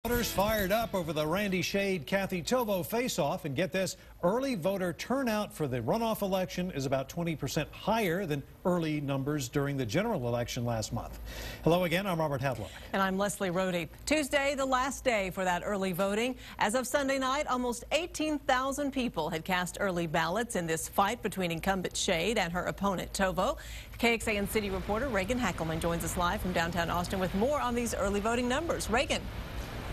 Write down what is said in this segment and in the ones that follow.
Voters fired up over the Randi Kathie Tovo face-off, and get this, early voter turnout for the runoff election is about 20% higher than early numbers during the general election last month. Hello again, I'm Robert Hadlock. And I'm Leslie Rohde. Tuesday, the last day for that early voting. As of Sunday night, almost 18,000 people had cast early ballots in this fight between incumbent Shade and her opponent Tovo. KXAN City reporter Reagan Hackleman joins us live from downtown Austin with more on these early voting numbers. Reagan.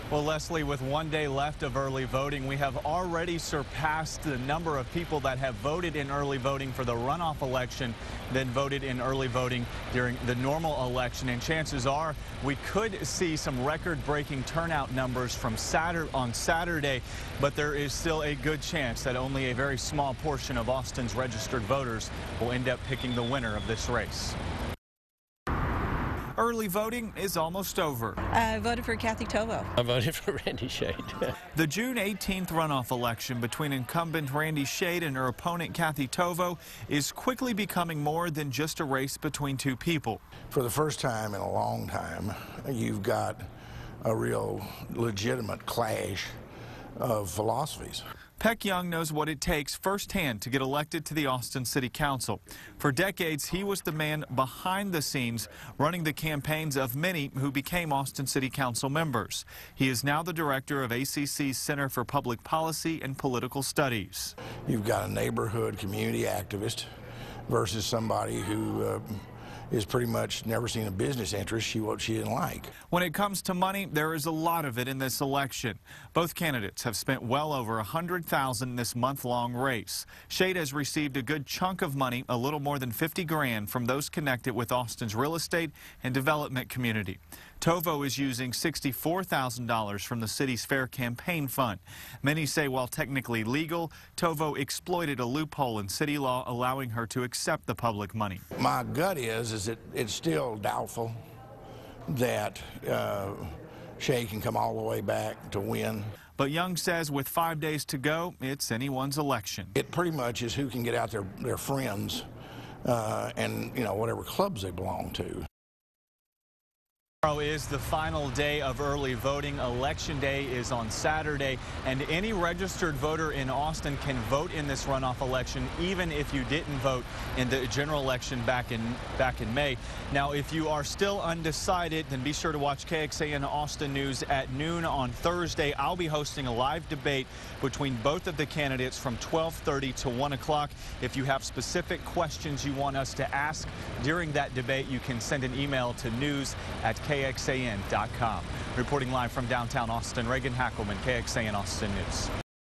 Well, Leslie, with one day left of early voting, we have already surpassed the number of people that have voted in early voting for the runoff election than voted in early voting during the normal election. And chances are we could see some record-breaking turnout numbers from on Saturday, but there is still a good chance that only a very small portion of Austin's registered voters will end up picking the winner of this race. Early voting is almost over. I voted for Kathie Tovo. I voted for Randi Shade. The June 18th runoff election between incumbent Randi Shade and her opponent Kathie Tovo is quickly becoming more than just a race between two people. For the first time in a long time, you've got a real legitimate clash of philosophies. Peck Young knows what it takes firsthand to get elected to the Austin City Council. For decades, he was the man behind the scenes running the campaigns of many who became Austin City Council members. He is now the director of ACC's Center for Public Policy and Political Studies. You've got a neighborhood community activist versus somebody who is pretty much never seen a business interest she didn't like. When it comes to money, there is a lot of it in this election. Both candidates have spent well over $100,000 in this month-long race. Shade has received a good chunk of money, a little more than $50 grand, from those connected with Austin's real estate and development community. Tovo is using $64,000 from the city's fair campaign fund. Many say while technically legal, Tovo exploited a loophole in city law allowing her to accept the public money. My gut is that it's still doubtful that Shade can come all the way back to win. But Young says with 5 days to go, it's anyone's election. It pretty much is who can get out their friends and, you know, whatever clubs they belong to. Tomorrow is the final day of early voting. Election day is on Saturday, and any registered voter in Austin can vote in this runoff election, even if you didn't vote in the general election back in May. Now, if you are still undecided, then be sure to watch KXAN Austin News at noon on Thursday. I'll be hosting a live debate between both of the candidates from 12:30 to 1 o'clock. If you have specific questions you want us to ask during that debate, you can send an email to news@kxan.com. Reporting live from downtown Austin, Reagan Hackleman, KXAN Austin News.